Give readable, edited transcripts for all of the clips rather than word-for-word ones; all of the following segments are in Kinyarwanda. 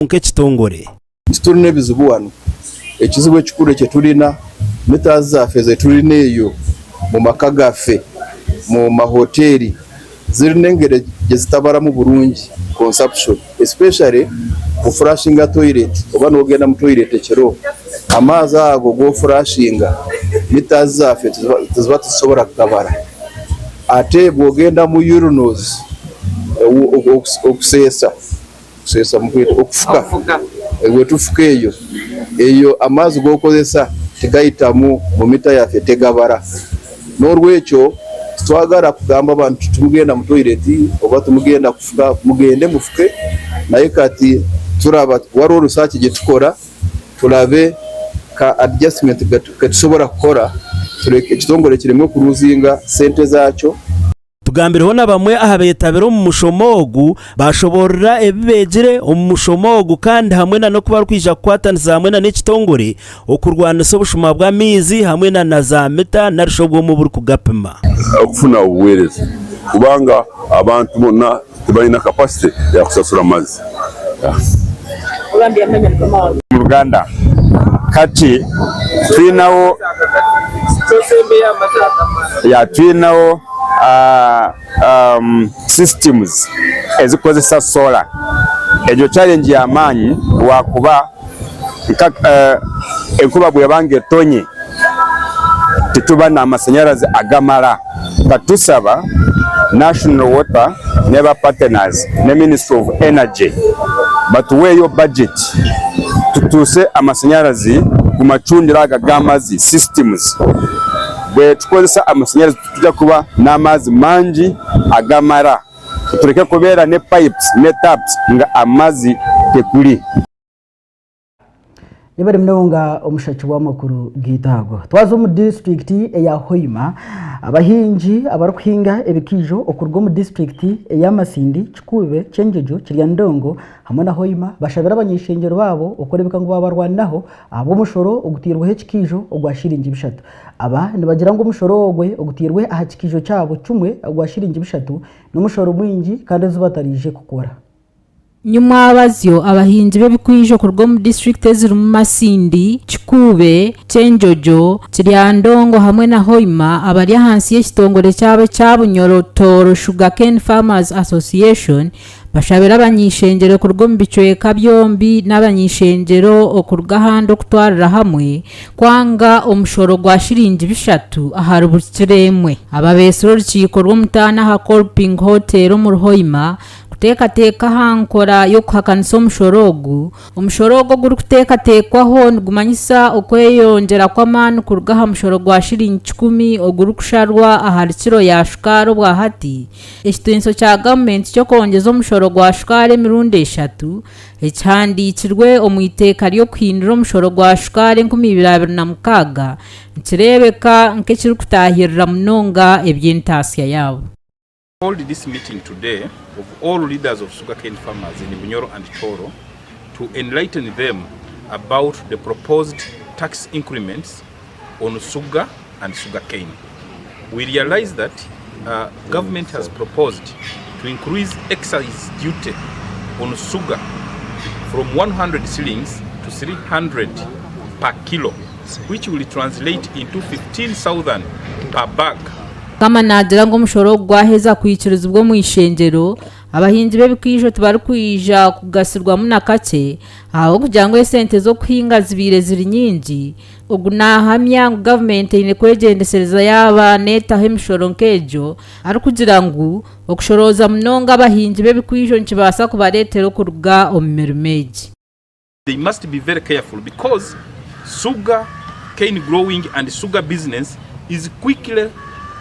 nk'ekitongore tulina ebizibu wano. Ekizibu ekikulu kye tulina mita zaffe ze tulina eyo mu maka gaffe mu mahoteri zirina engeri gye zitabalamu bulungi consumption, especially ku flashinga toilet. Oba n'ogenda mu toilet ekiro amaazi ago g'oflashinga mita zaffe teziba tezisobola kutabala. Ate bw'ogenda mu urinals okuseesa okufuka wetufuka eyo amaazi g'okozesa tegayitamu mu mita yaffe tegabala. N'olwekyo twagala kugamba abantu tumugenda mu toilet oba tumugenda kufuka mugende mufuke, naye kati tulaba waliwo research gye tukola tulabe ka adjustment ketusobola kukola tuleke ekitongole kiremwe kuluzinga sente zaakyo. tugambireho na bamwe aha betabira mu mushomo ogu bashoborera ebibegire mu mushomo ogu kandi hamwe na no kuba kwija kwataniza hamwe na n'ekitongore okurwanisa obushuma bw'amizi hamwe na za meta narishobwo mu buri kugapima okufuna obuweereza kubanga abantu bonna tebalina capacity ya kusasula amazzi mu Uganda. Kati tulinawo systems ezikozesa solar. Ejo challenge ya maanyi wakuba enkuba bwebanga etonye tetuba n'amasanyalaze agamala. Katusaba National Water Never Partners ne Ministry of Energy batuweeyo budget tutuse amasanyalaze ku macundira agamazi systems. Bwe tukozesa amasanyalaze tujja kuba n'amaazi mangi agamala, tuleke kubeera ne pipes ne taps nga amaazi tekuli. Ibari mnonga omushachi wa makuru gitago twazo mu district ya Hoima abahinji abaruhinga ebikijo okurwo mu district ya Masindi Kikube Chenjejo Kiryandongo hamwe na Hoima bashabira abanyishengero babo okorebeka ngo babarwanaho abo mushoro ogutirwe hekikijo ogwashiringi bishatu. Aba nibagira ngo mushoro ogwe ogutirwe ahakikijo cyabo cumwe ogwashiringi bishatu n'umushoro mwingi kandi zubatarije kukora. Nyuma abazyo abahinzi b'ebikwijo kurwo mu district ziri mu Masindi Kikube Chenjojo Kiryandongo hamwe na Hoima abari hansi y'ekitongole cyabe cyabunyorotoro Sugarcane Farmers Association bashabira abanyishengero kurwo mu bicweka byombi n'abanyishengero okurga hando kutwarira hamwe kwanga omushoro gwa shiringi bishatu ahari burikiremwe. Ababesero rkikorwa mutana ha Colping Hotel mu Hoima teka hankora yo kuhakanisa omushorogu guri kutekatekwaho nigumanyisa okweyongera kw'amani kuruga ha mushoro gwa shiringi 10 oguri kusharwa ahari kiro ya shukaro bwa hati. Ekitenso kya government cyo kongeza omushoro gwa shukare mirundi 3 ekihandikirwe omwiteka ryo kuhindura omushoro gwa shukare 2026 nkirebeka nk'ekiri kutahirira munonga eby'entasya yabo. Hold this meeting today of all leaders of sugarcane farmers in Bunyoro and Choro to enlighten them about the proposed tax increments on sugar and sugarcane. We realize that government has proposed to increase excise duty on sugar from 100 shillings to 300 per kilo, which will translate into 15,000 per bag. Kama nagira ngo mushoro gwaheza kwikiriza ubwo mu ishengero abahinzi b'ebikwijo tubari kwija kugasirwa muna kake aho kugira ngo esente zo kuhinga zibire ziri nyingi ogunahamya government ine kwegendesereza yaba neta hemshoro nkejo ari kugira ngo okushoroza munonga abahinzi b'ebikwijo nkibasa kubaretero kuruga omumerumeji. They must be very careful because sugar cane growing and sugar business is quickly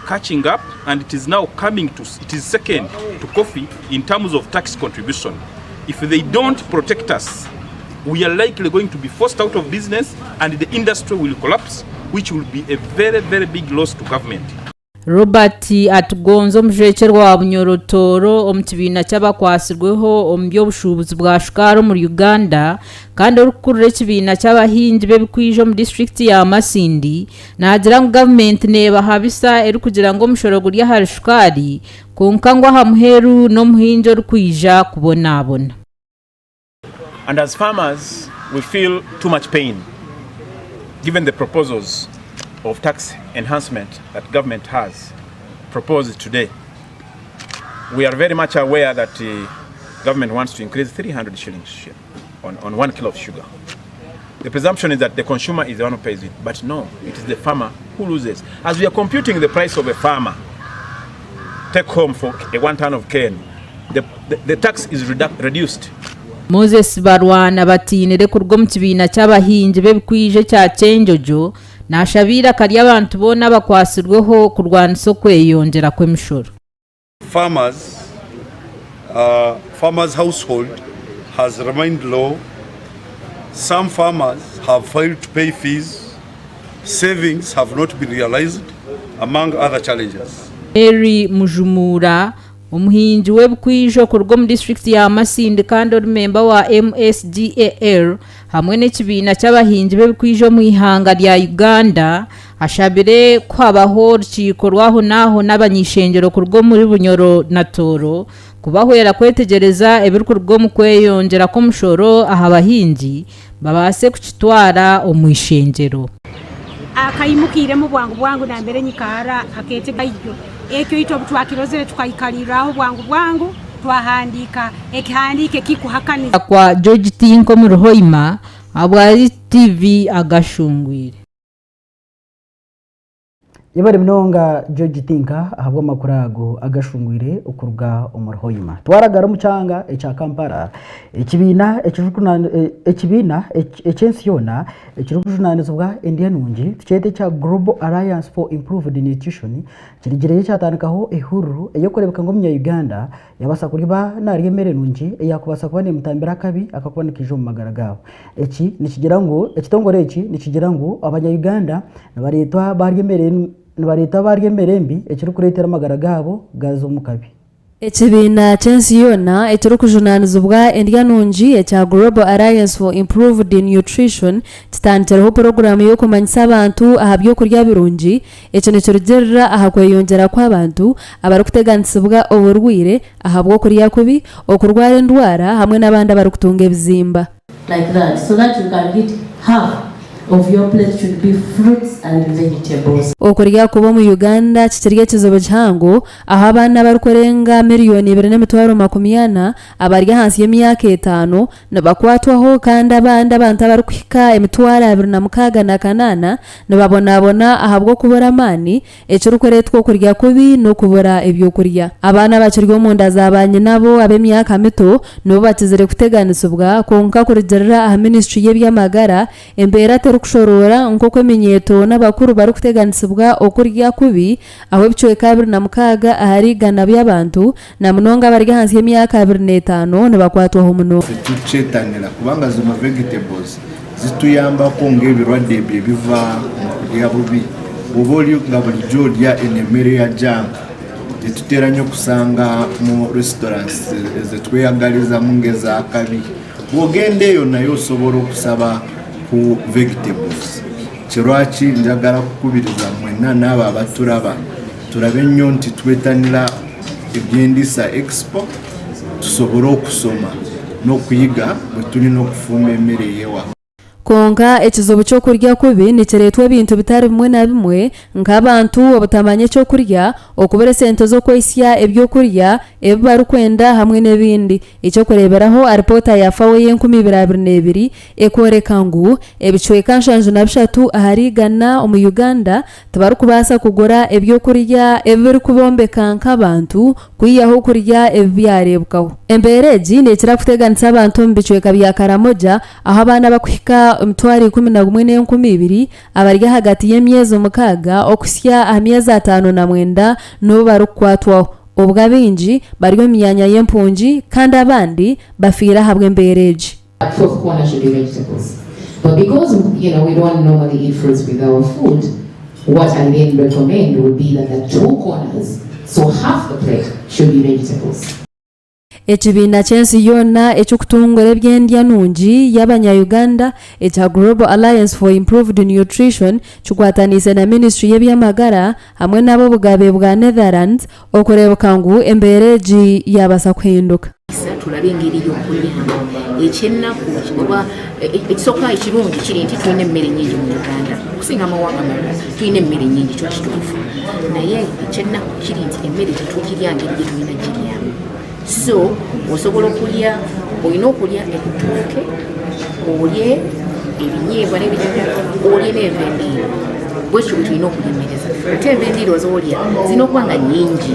catching up, and it is now coming to, it is second to coffee in terms of tax contribution. If they don't protect us, we are likely going to be forced out of business and the industry will collapse, which will be a very, very big loss to government. Robert atugonzo mjecherwa wa bunyorotoro omukibina cy'abakwasirweho ombyo bushubuzi bwa shukaro mu Uganda kandi urukurure kibina cy'abahinzi b'ebikwijo mu district ya Masindi nagira ngo government neba habisa eri kugira ngo mushoro guri hari shukari kunkangwa hamuheru no muhinjo rukwija kubonabona. And as farmers, we feel too much pain given the proposals of tax enhancement that government has proposed today. We are very much aware that the government wants to increase 300 shillings on 1 kilo of sugar. The presumption is that the consumer is the one who pays it, but no, it is the farmer who loses. As we are computing the price of a farmer take home for a 1 ton of cane, the tax is reduced. Moses barwana batinire kurwo mu kibina cy'abahinzi bebikwije cya Cyenjojo nashabira kari abantu bona bakwasirweho kurwana isoko yeyongera kw'emishoro. Farmers household has remained low. Some farmers have failed to pay fees. Savings have not been realized, among other challenges. Eri Mujumura umuhinzi webikwijo kurwo mu district ya Masindi kandi uri member wa MSDAR hamwe n'ekibina cy'abahinzi bebikwijo mu ihanga rya Uganda ashabire kwabaho rukiko rwaho naho n'abanyishengero kurwo muri Bunyoro na Toro kubahwera kwetegereza ebirkurwo mu kweyongera ko mushoro aha abahinzi babase kukitwara omwishengero. Akayimukire mu bwangu na mbere nyikara akete bayyo ekyo ito twakiroze tukayikaliraho bwangu twahandika ekihandike kikuhakaniza kwa George Tinko mu Ruhoima abwari TV Agashungweire. Yabari mnonga George Tinka ahabwa makurago Agashungweire ukuruga umurhoyima twaragara umucanga echa Kampala ekibina echensiona ekirukujunanizo bwa Indianungi tikete cha Global Alliance for Improved Nutrition kirigireye cyatandikaho ehuru eyokorebeka ngo mu Uganda yabasa kuriba nariyemere nungi yakubasa kubane mutambira kabi akakubonekije mu magaragabo eki nikigira ngo ekitongore eki nikigira ngo abanya Uganda nabaretwa baryemerembi ekirukuretera amagaragabo gazo mukabi. Ekibina cyensiyona ekirukujunanizo bwa Indianungi echa Global Alliance for Improved Nutrition kitanteraho program yo kumanyisa abantu ahabyo kurya birungi ekyo nikirugerera ahakweyongera kw'abantu abarukuteganisibwa oburwire ahabwo kurya kubi okurwara endwara hamwe n'abandi abarukutunga ebizimba like that so that you can eat half of your plate should be fruits and vegetables. Okurya kubo mu Uganda kikirye kizobe cyango aho abana barukorenga miliyoni 280 abarya hansi y'emyaka 5 nabakwatwaho kandi abandi abantu barukwika emitwara 268 nababonabona ahabwo kubura amani ekirukoretwa kurya kubi no kubura ebyo kurya abana bakiryo mu nda zabanye nabo ab'emyaka mito no batizere kuteganisubwa konka kurigerera aha ministry y'ebyamagara embera kushorora nkoko menyeto n'abakuru barukuteganisibwa okurya kubi aho bicoeka 26 ahari gana by'abantu na munonga barya hansi y'emyaka 25 nabakwatwaho muno tucetanira kubanga zo vegetables zituyamba konge birwadde biva mu kurya bubi uboli ngabulijjo lya enemere ya junk tuteranyo kusanga mu restaurants zetweyagaliza mungeza kabi bogendeyo nayo soboro kusaba ku vegetables kirwachi njagala kukubiriza mwena n'aba baturaba turabe nnyo nti twetanira ebyendisa expo tusobora okusoma n'okuyiga bwe tulina okufumba emmere yewa konka ekizobo cyo kurya kubi nikiretwa ebintu bitari bimwe na bimwe nk'abantu obutamanye cyo kurya okubera sente zo kwesya ebyo kurya ebibarukwenda hamwe n'ebindi icyo kureberaho report ya FAO ye2022 ekoreka ngu ebicweka 73 ahari Ghana mu Uganda tabarukubasa kugora ebyo kurya ebiri kubombeka nk'abantu kuyiyaho kurya ebyarebwaho embereji nekira kuteganisa abantu mbicweka bya Karamoja aho abana bakwika mtwari 11 abarya hagati y'emyezi 6 okusya amyezi 5 na 9 no barukwatwa obwa bingi bariyo myanya y'empunji kandi abandi bafira habwe embereji. Fourth corner should be vegetables. But because we don't normally eat fruits with our food, what I then recommend would be that the two corners, so half the plate, should be vegetables. Ekibina chensi yona ekukutungwere byendya nungi y'abanya Uganda echa Global Alliance for Improved Nutrition chukwatanise na Ministry y'ebyamagara hamwe nabo bugabe bwa Netherlands okurebuka ngu embereji yabasa kuhinduka. tulabe engeri y'okulyamu ekyennaku oba ekisooka ekirungi kiri nti tulina emmere nnyingi mu Uganda okusinga amawanga malala tulina emmere nnyingi kyo kituufu naye ekyennaku kiri nti emmere tetukirya ngeri gye tulina giryamu so osobola okulya olina okulya ebitooke olye ebinyeebwa n'ebijjako olye n'envendiiro bwekyo bwe tulina okulya emmere zaffe ate envendiiro z'olya zirina okuba nga nnyingi.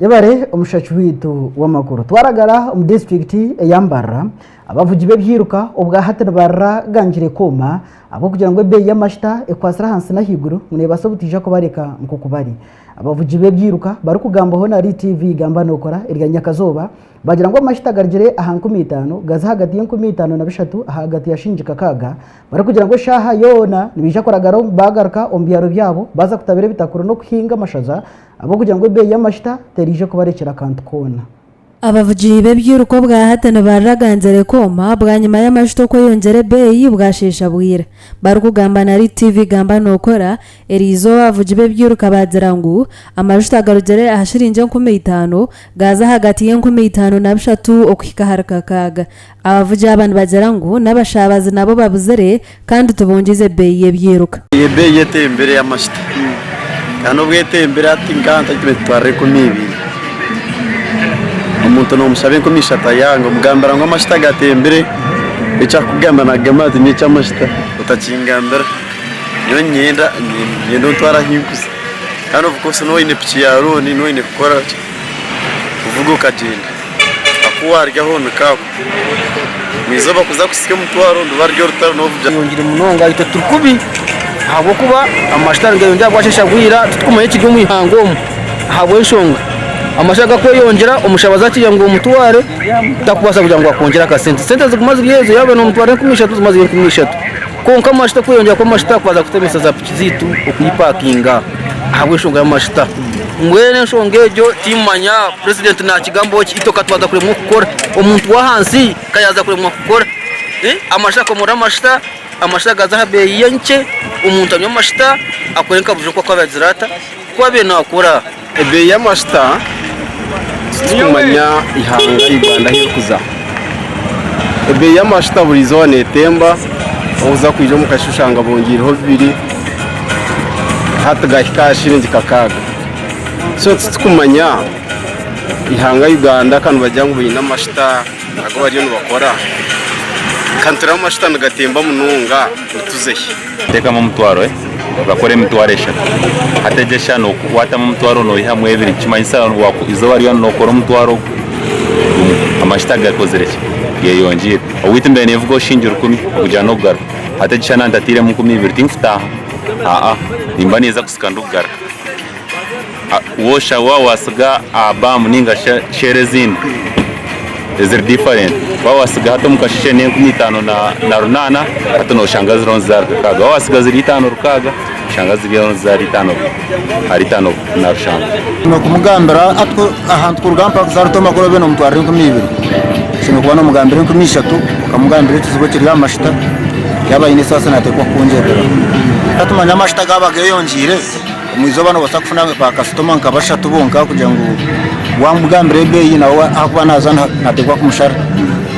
Yabare omushachi witu w'amakuru twaragara mu district eyambara abavugi b'ebyiruka obwa hatana barra ganjire koma abo kugira ngo ebe y'amashita ekwasira hansi na higuru munebasa butija ko bareka nkukubari abavugi b'ebyiruka bari kugambaho na RTV gamba nokora irya Nyakazoba bagira ngo amashita garjire ahanku 5 gaza hagati y'5 na 3 hagati yashinjika kaga bari kugira ngo shaha yona nibija koragara bagaruka ombyaro byabo baza kutabere bitakuru no kuhinga amashaza abo kugira ngo ebe y'amashita terije ko barekera kantu kona. Abavugi b'ebyiruko bwa hatana baraganzere koma bwa nyuma y'amashito ko yongere beyi bwashesha bwira bari kugamba na RTV gamba nokora erizo abavugi b'ebyiruka bazira ngo amashito agarugere ahashirinje 15 gaza hagati y'15 na 3 okuhika haraka kaga abavugi abantu bazira ngo n'abashabazi nabo babuzere kandi tubongize beyi y'ebyiruka beyi yetembere y'amashito kandi ubwetembere ati nganta tware ku 2 umuntu no mushabe ko mishata yanga mugambara ngo amashita gatembere echa kugamba na gamati ni chamashita utachingambara yo nyenda twara hinkuza kandi uvuko no ine pichi ya roni no ine kora uvugo kagenda akuwarya hono kako mizoba kuza kusike mutwaro ndubaryo rutaro no vuja yongire munonga itaturkubi habo kuba amashita ngayonja gwashesha gwira tukumaye kiryo mu ihango habo eshonga amashaga ko yongera umushabaza kiya ngo umutware takubasa kugira ngo akongera ka sente zigumaze yezo yabe no mutware kumishatu zimaze kumishatu konka amashita ko yongera ko amashita kwaza kutemesa za pikizitu okuyipakinga habwe shonga y'amashita ngwene shongejo timanya president na kigambo itoka twaza kuremwa gukora umuntu wa hansi kayaza kuremwa gukora amashaka muri amashita amashaga za habe yenke umuntu amyo amashita akorenka buje ko kwabazirata kwabe nakora ebe y'amashita kumanya ihanga y'Uganda hirkuza ebe y'amashita buri zone temba uza kwije mu kashushanga bongiriho 2 hatagahika shiringi kakaga so tukumanya ihanga y'Uganda kandi bajyangu bina amashita ago bari no bakora kantura amashita ndagatemba mununga utuzehe teka mu mutwaro bakore mutwaro eshatu hategesha no kwata mu mutwaro no ihamwe 2 kimanyisa wako izo bari no kora mutwaro amashita gakozereke yeyongire uwitimbe nevugo shinjiro 10 kujana ogara hategesha nandatire mu 12 timfuta nimba neza kusikandugara wosha wawasga abam ninga sherezin is different wawasga hato mukashishe ne 15 na runana hato no shangazi ronzar kaga wawasga ziri 5 rukaga shangazi ronzar 5 ari 5 na rushanga no kumugambira atko ahantu ku rugamba kuzarto makoro beno mutware 12 shino kubana mugambira 13 ukamugambira kizibo kiri amashita yabayine sasa natekwa kunjebera atumanya amashita gabaga yongire mwizoba no basakufuna ba customer nkabasha tubonka kugira ngo wamugambire beyi nawe akuba nazana natekwa kumushara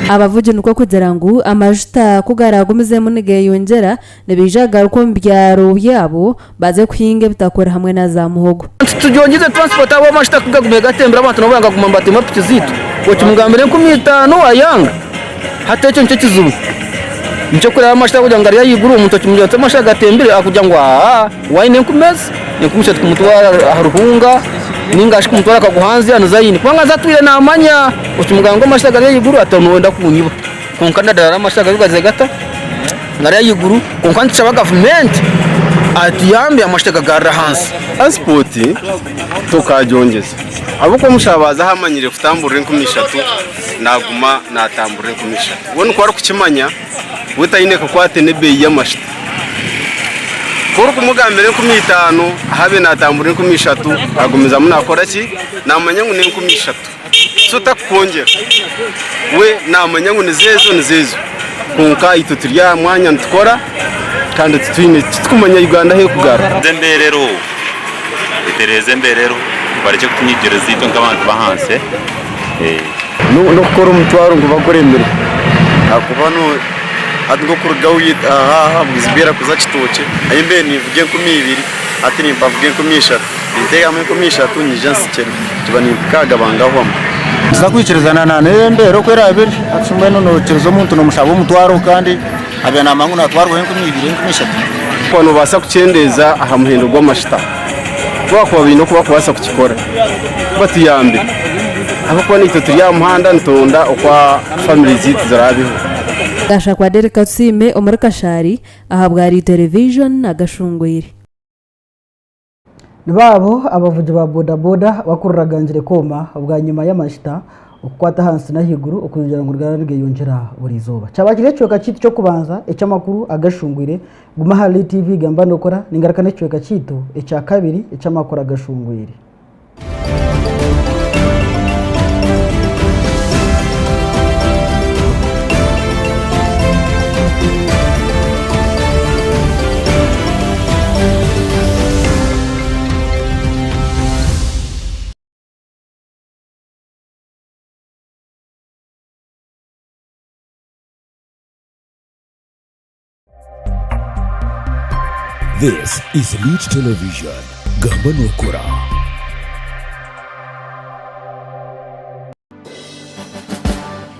abavugi nuko kugira ngo amashita kugaragumize munige yongera nebijaga uko mbyaro byabo baze kuhinga bitakora hamwe na za muhogo tujongize transport abo amashita kugagume gatembera abantu nobanga kumambati mapiti zitu wote mugambire 15 ayanga hatecho nce kizubu nce kuri amashita kugira ngo ari yiguru umuntu kimujya amashita gatembere akugira ngo wine kumeza nikumusha kumutwara haruhunga ningashi kumutwara akaguhanze anazayini kwanga zatwire namanya ukimuganga amashita gari yiguru atano wenda kunyiba konkanda dara amashita gari gaze gata ngari yiguru konkanda chaba government atiyambe amashita gari hansi transport tukajongeza abuko mushabaza hamanyire kutambura 13 naguma natambura 13 wone kwara kukimanya wetayine kwakwate nebeyi y'amashita kuri kumugambire 15 habe natambura 13 agumiza munakora ki namanya ngo 13 so takongera we namanya ngo nizezo kunka ituturya mwanya ntukora kandi twine tukumanya Uganda he kugara zemberero itereze mberero bareke kunyigereza ito nk'abantu bahanse no gukora umutwaro ngo bakuremere akuba no adgo kurgawi aha bizbera kuza kitoke ayimbe nivuge 20 ati ni bavuge 10 ndege amwe 10 ni jansi cyane tubani kagabangaho tuzakwikirezana nane ndero kwera abiri atsumwe no cerezo umuntu no mushabo umutwaro kandi abana amangu natwarwa 20 10 kwano basa kucendeza aha muhendo gw'amashita bakwa bino kuba kubasa kukikora batiyambe abakwa nito turi ya muhanda ntonda okwa family zitu zarabiho gasha kwa Derrick Katusiime omuri Kashari ahabwa ari television Agashungweire nibabo abavuji ba boda boda bakururaganjire koma ubwa nyuma y'amashita ukwata hansi na higuru ukugira ngo rwanda yongera buri zuba cyabakire cyo kacito cyo kubanza ecyamakuru Agashungweire guma hali TV gamba ndokora ningarakane cyo kacito ecya kabiri ecyamakuru Agashungweire. This is Elite Television. Gamba Nokora.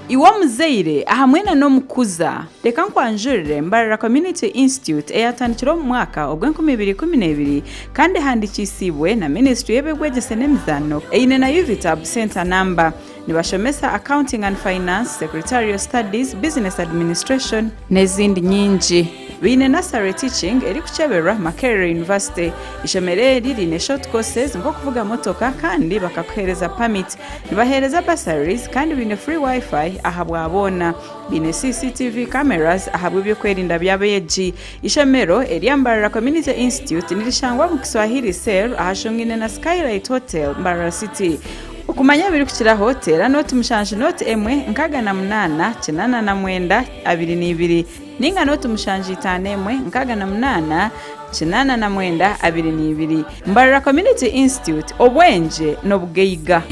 Iwa muzeire ahamwena no mukuza reka nkwanjurire Mbarara Community Institute eyatandikira mu mwaka ogw'2012 kandi handikisibwe na Ministry y'ebegwegese n'emizano eyine na UVTAB center number nibashomesa accounting and finance, secretarial studies, business administration n'ezindi nyingi. Bine nursery teaching eri kucheberwa Makerere University ishomere riri short courses nko kuvuga motoka kandi bakakuhereza permit nibahereza bursaries kandi bine free wifi ahabwa abona bine CCTV cameras ahabwa byo kwerinda byabeji ishomero eri Mbarara Community Institute nirishangwa mu Kiswahili Cell ahashongine na Skylight Hotel Mbarara City ukumanya biri kukira hotel anoti mushanje note emwe nkaga na 8 kinana na 9 22 ninga noti mushanje itanemwe nkaga na 8 kinana na 9 22 Mbarara Community Institute obwenje no bugeiga.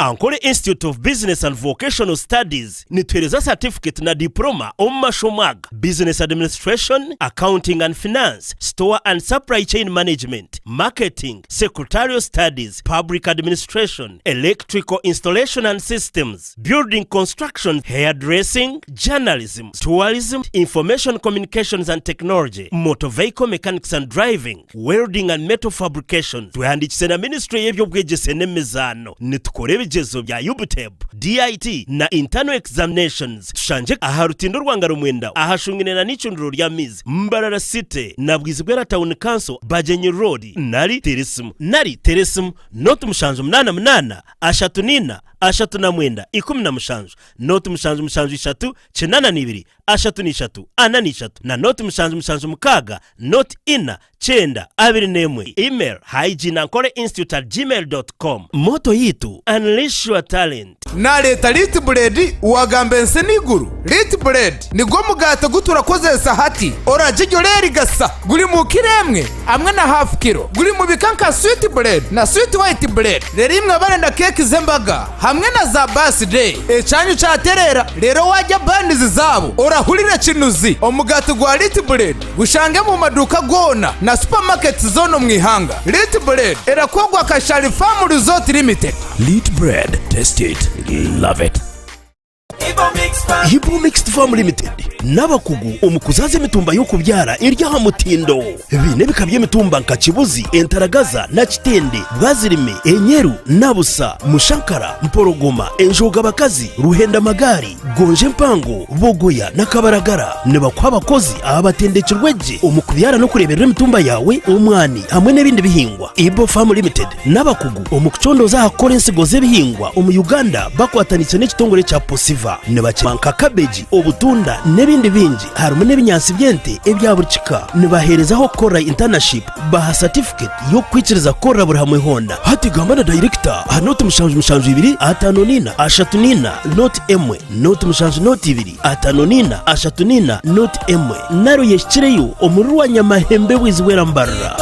Ankole Institute of Business and Vocational Studies nitwereza certificate na diploma omumashomaga Business Administration, Accounting and Finance, Store and Supply Chain Management, Marketing, Secretarial Studies, Public Administration, Electrical Installation and Systems, Building Construction, Hairdressing, Journalism, Tourism, Information Communications and Technology, Motor Vehicle Mechanics and Driving, Welding and Metal Fabrication. Tuhandikise na Ministry y'ebyobwegese n'emizano nitukore jezo bya UVTAB, DIT na internal examinations. Tushanje aharutindo rwanga rumwenda ahashungine na nicunduro rya mizi Mbarara City na Bwizigwera Town Council Bajenyi Road nari teresum not mushanju 88 ashatu nina ashatu na mwenda 10 not mushanju 3 kinana 2 ashatu ni 3 ana ni 3 na not mushanju mukaga not ina chenda 21 email hygiene@institute@gmail.com. moto yitu unleash your talent na leta Lit Bread uwagambe nse niguru. Lit Bread nigwo mugato gutura kozesa hati orajijoreri gasa guri mu kiremwe amwe na half kilo guri mu bikanka sweet bread na sweet white bread rerimwe barenda keke zembaga hamwe na za birthday ecyanyu cyaterera rero wajya bandizi zabo orahurira kinuzi omugato gwa Lit Bread gushange mu maduka gona na supermarket zono mwihanga. Lit Bread erakogwa Kashari Farm Resort Limited. Lit Bread, taste it, love it. Hibo Mixed Farm Limited nabakugu omukuzaze mitumba yo kubyara irya hamutindo bine bikabye mitumba nka Kibuzi, Entaragaza na Kitende, Bwazirime, Enyeru, Nabusa, Mushankara, Mporogoma, Enjoga bakazi, Ruhenda Magari, Gonje Mpango, Bogoya na Kabaragara nebakw'abakozi abatendekirweje omukubyara no kurebera mitumba yawe omwani hamwe n'ebindi bihingwa. Hibo Farm Limited nabakugu omukucondoza hakora ensigo z'ebihingwa omu Uganda bakwatanitse n'ekitongole cya Posiva nebakimanka cabbage obutunda n'ebindi bingi harimo n'ebinyansi byente ebyaburikika nebaherezaho kora internship baha certificate yo kwikiriza kora buri hamwe honda hatigamba na director hanoti mushanju 2 5 3 not emwe not mushanju not 2 5 3 not emwe naro yeshikireyo omururu wa Nyamahembe Bwizigwera Mbarara.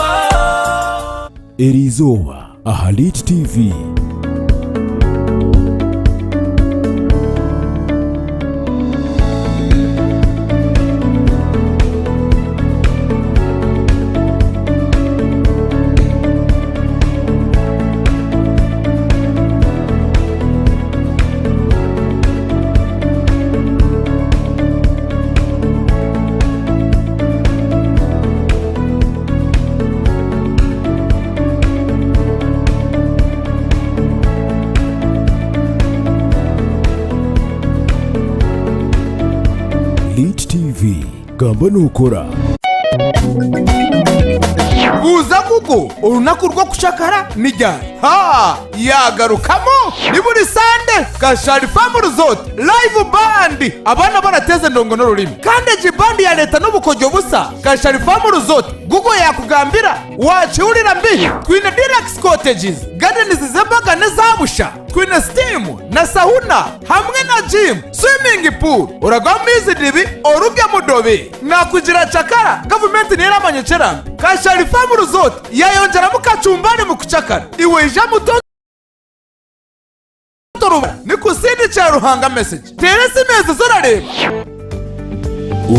Erizoba Ahalit TV. Elite TV gamba nukora. buza kuko urunaku rwo kucakara nijyari yagarukamo ni buri sande gashari famu resort live band abana barateze ndongo n'ururimi kandi jibandi ya leta n'ubukojo busa gashari famu resort gugo yakugambira waciurira mbihi twine deluxe cottages gardens z'embaga n'ezabusha twine steam na sauna hamwe na gym swimming pool uragwamo izi dibi orubya mudobe nakugira cakara government niramanye cerambi Kashari Farm Resort yayongeramo kacumbani mu kucakara iwe ija mutoto ni kusindi cha Ruhanga message teresi mezi zorareba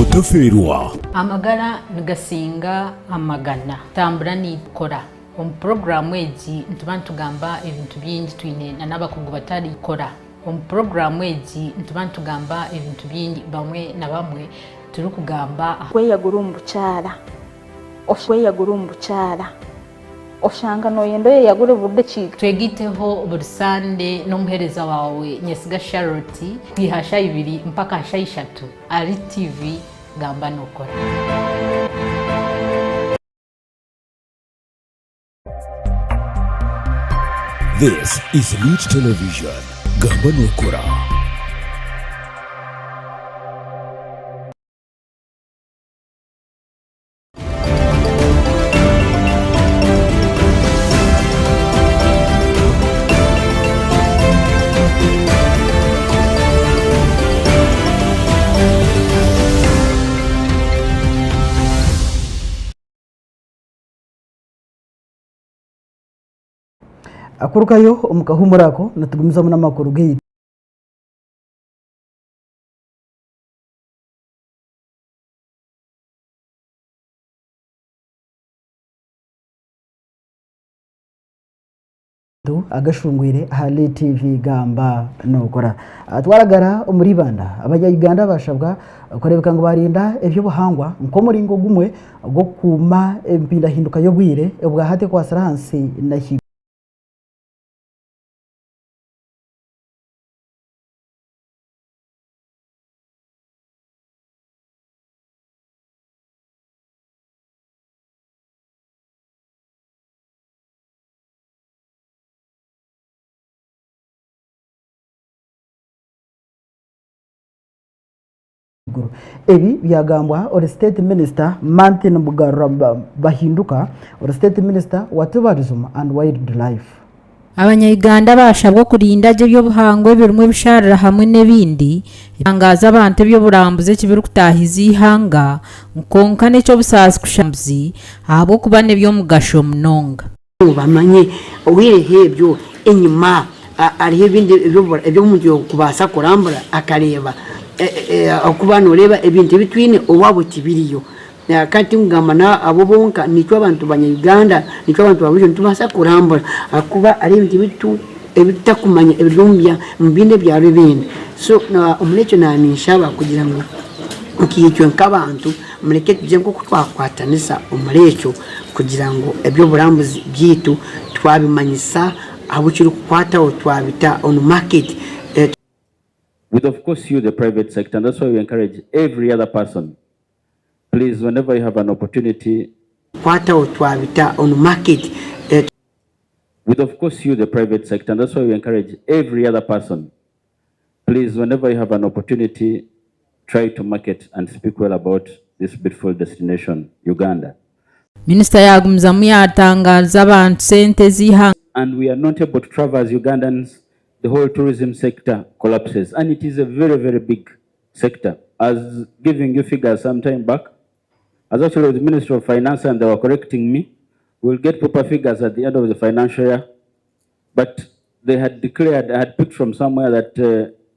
Otoferwa amagara nigasinga amagana tambura nikora mu program egi ntubana tugamba ebintu byingi twine n'abakugu batari ikora mu program egi ntubana tugamba ebintu byingi bamwe na bamwe turi kugamba kweyagura umucyara oshweyagura umucyara oshanga noyendo yeyagure bude ki twegiteho buri sande n'umuhereza wawe Nyesiga Charlotte kwihasha 2 mpaka hasha 3 ari TV gamba nukora. This is Elite Television gamba nukora. akurukayo omukahumurako natugumizamu n'amakuru gaitu Agashungweire hali TV gamba nokora atwaragara muri banda abanya-Uganda bashabwa kurebeka ngo barinda evyo buhangwa nko muringo gumwe go kuma empinda hinduka yo bwire bwa hate kwa saransi na hi ebi byagambwa ore state minister Martin Mugaramba bahinduka ore state minister wa tourism and wildlife. Abanya-Uganda bashabwa kurinda je byo buhangwe birumwe bisharira hamwe nebindi angaza abantu byo burambuze kibiru kutahiza ihanga nkonka neco busazi kushamzi abo kubane byo mugasho mnonga bamanye owire hebyo enyuma ari ibindi byo mujyo kubasa kurambura akareba okubana oleba ebintu bitwine owabo kibiriyo kati ngamba abo bonka nicyo abantu banya-Uganda nicyo abantu babuje tubasa kurambura akuba ari ibintu bitu ebitakumanya ebirumbya mbinde bya bibindi so umulecho namishaba kugira ngo ukiyicyo nk'abantu mureke tuje nko twakwatanisa umulecho kugira ngo ebyo burambuzi byitu twabimanyisa abo kiri kukwata twabita on market with of course you the private sector, and that's why we encourage every other person, please, whenever you have an opportunity, on market with of course you the private sector, and that's why we encourage every other person, please, whenever you have an opportunity, try to market and speak well about this beautiful destination, Uganda. Minister yagumzamu yatangaza abantu sente zihanga, and we are not able to travel as Ugandans. The whole tourism sector collapses, and it is a very, very big sector. As giving you figures some time back, as actually with the Ministry of Finance, and they were correcting me, we'll get proper figures at the end of the financial year, but they had declared, I had picked from somewhere that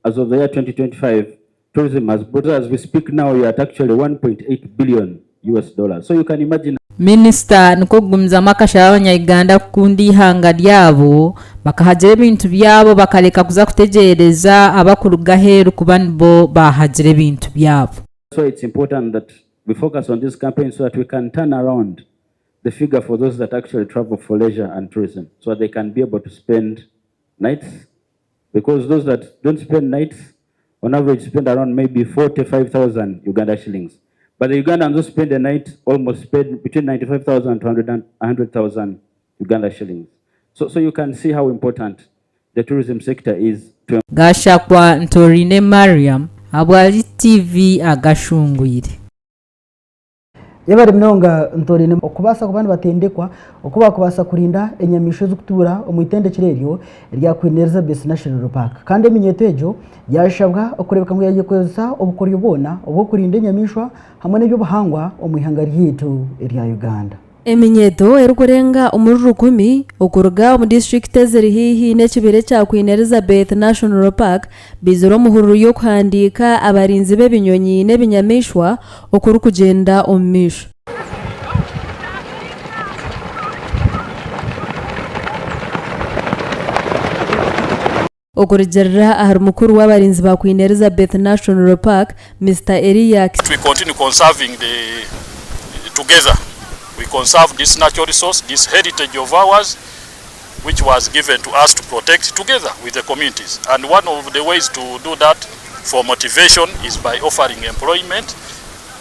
as of the year 2025, tourism has brought, as we speak now, we are at actually $1.8 billion. So you can imagine. Minister nikogumza makasha abanya-Uganda kundi ihanga ryabo bakahagire ibintu byabo bakareka kuza kutegereza abakuruga heru kubanbo bahagire ibintu byabo. So it's important that we focus on this campaign so that we can turn around the figure for those that actually travel for leisure and tourism, so that they can be able to spend nights, because those that don't spend nights on average spend around maybe 45,000 Uganda shillings. But the Ugandans who spend a night almost spend between 95,000 to 100,000 Uganda shillings. So you can see how important the tourism sector is to Gashakwa Ntorine Mariam habwali TV Agashungweire. Yabari mnonga ntorine okubasa ku bantu batendekwa okuba kubasa kurinda enyamisho z'ukutura omwitendekere eryo rya Queen Elizabeth National Park kandi eminyeto ejo yashabwa okurebeka ngo yagiye kweza obukoryo bona obwo kurinda enyamishwa hamwe n'ebyo buhangwa omwihanga ryitu erya Uganda. Eminyeto erukurenga omururu 10 okuruga mu district eziri hihi n'ekibire kya Queen Elizabeth National Park biziro muhururu yo kuhandika abarinzi b'ebinyonyi n'ebinyamishwa okuru kugenda omumisho. Okurugerera ahari mukuru w'abarinzi ba Queen Elizabeth National Park Mr. Derrick. We continue conserving together. We conserve this natural resource, this heritage of ours, which was given to us to protect together with the communities. And one of the ways to do that for motivation is by offering employment.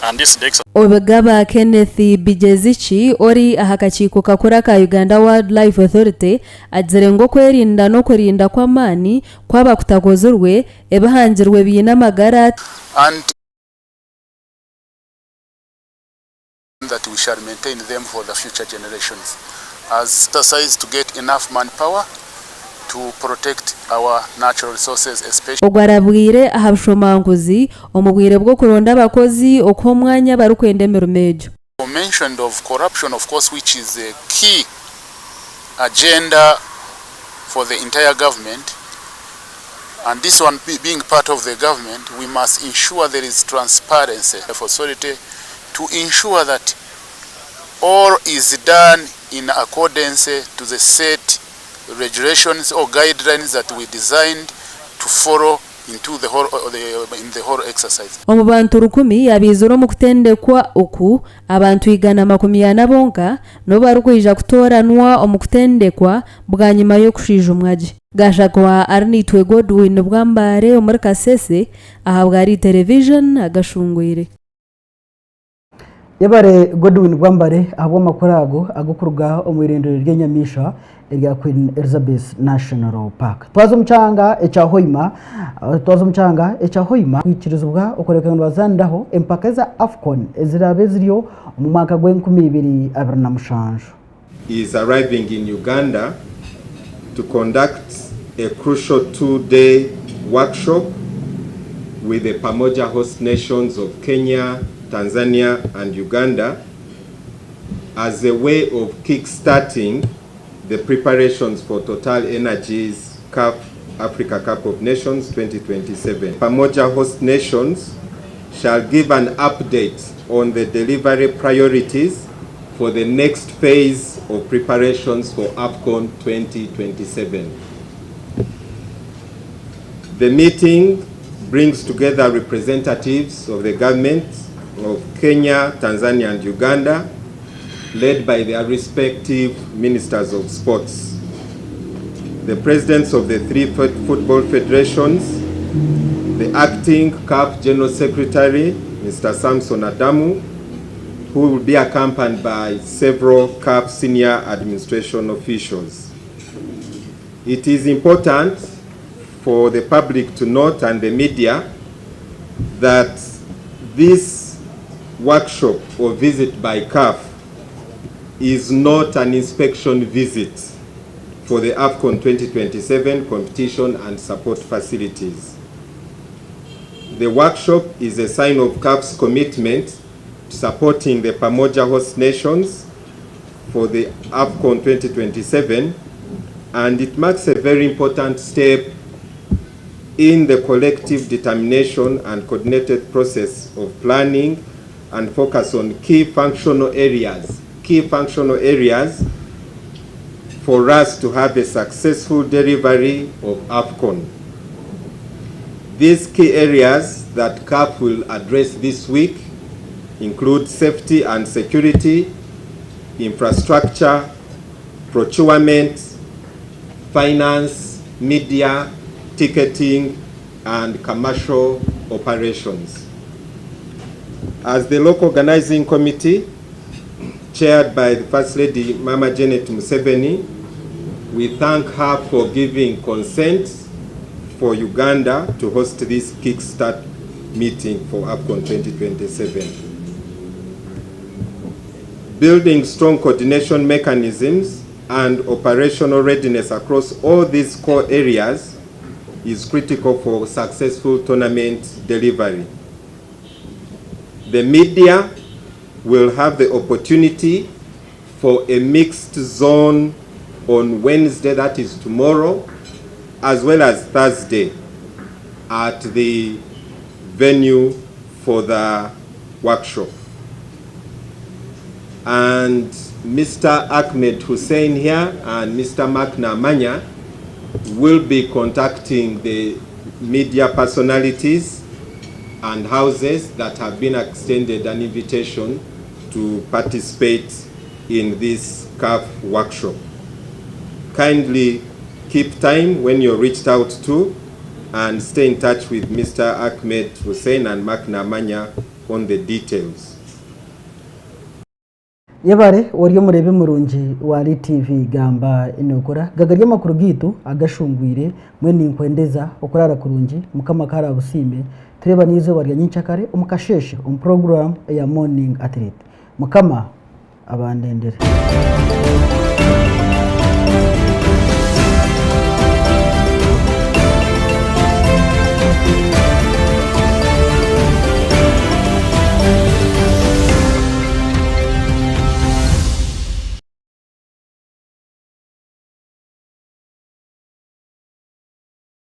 And this next Obegaba Kenneth Bijezichi ori ahakachiko kakura ka Uganda Wildlife Authority adzirengo kwerinda no kwerinda kwa mani kwaba kutakozurwe ebahangirwe bina magara and that we shall maintain them for the future generations as exercise to get enough manpower to protect our natural resources especially. Ogwarabwire ahabushomanguzi omubwire bwo kuronda abakozi okomwanya barukwende merumejo. Mentioned of corruption, of course, which is a key agenda for the entire government, and this one being part of the government, we must ensure there is transparency of authority to ensure that all is done in accordance to the set regulations or guidelines that we designed to follow into the whole exercise. Omu bantu 10 abizuro mu kutendekwa oku abantu 180 bonka no barukwija kutoranwa omu kutendekwa bwanyuma yo kushija umwaji. Gashakwa Arnitwe Godwin Bwambare omuri Kasese ahabwari television Agashungweire. Yabare Godwin Bwambare abo makorago agukuruga omwirindiro ry'enyamisha erya Queen Elizabeth National Park. Twazo mchanga echa hoima kwikirizwa okoreka bazandaho empaka za Afcon ezirabe ziriyo mu mwaka gwa 2027. Is arriving in Uganda to conduct a crucial 2-day workshop with the Pamoja host nations of Kenya, Tanzania and Uganda as a way of kick-starting the preparations for Total Energies Africa Cup of Nations 2027. Pamoja host nations shall give an update on the delivery priorities for the next phase of preparations for AFCON 2027. The meeting brings together representatives of the government of Kenya, Tanzania and Uganda, led by their respective ministers of sports. The presidents of the 3 football federations, the acting CAF General Secretary, Mr. Samson Adamu, who will be accompanied by several CAF senior administration officials. It is important for the public to note and the media that this workshop or visit by CAF is not an inspection visit for the AFCON 2027 competition and support facilities. The workshop is a sign of CAF's commitment to supporting the Pamoja host nations for the AFCON 2027, and it marks a very important step in the collective determination and coordinated process of planning and focus on key functional areas for us to have a successful delivery of AFCON. These key areas that CAF will address this week include safety and security, infrastructure, procurement, finance, media, ticketing, and commercial operations. As the local organizing committee, chaired by the First Lady Mama Janet Museveni, we thank her for giving consent for Uganda to host this kickstart meeting for AFCON 2027. Building strong coordination mechanisms and operational readiness across all these core areas is critical for successful tournament delivery. The media will have the opportunity for a mixed zone on Wednesday, that is tomorrow, as well as Thursday at the venue for the workshop. And Mr. Ahmed Hussein here and Mr. Mark Namanya will be contacting the media personalities and houses that have been extended an invitation to participate in this CAF workshop. Kindly keep time when you're reached out to and stay in touch with Mr. Ahmed Hussein and Mark Namanya on the details. Yabare wariyo murebe murungi wari TV gamba inokora gagarya makuru gitu agashungwire mwene nkwendeza okurara kurungi mukama kara busimbe tureba nizo warya nyincakare umukasheshe program ya morning athlete mukama abandendere.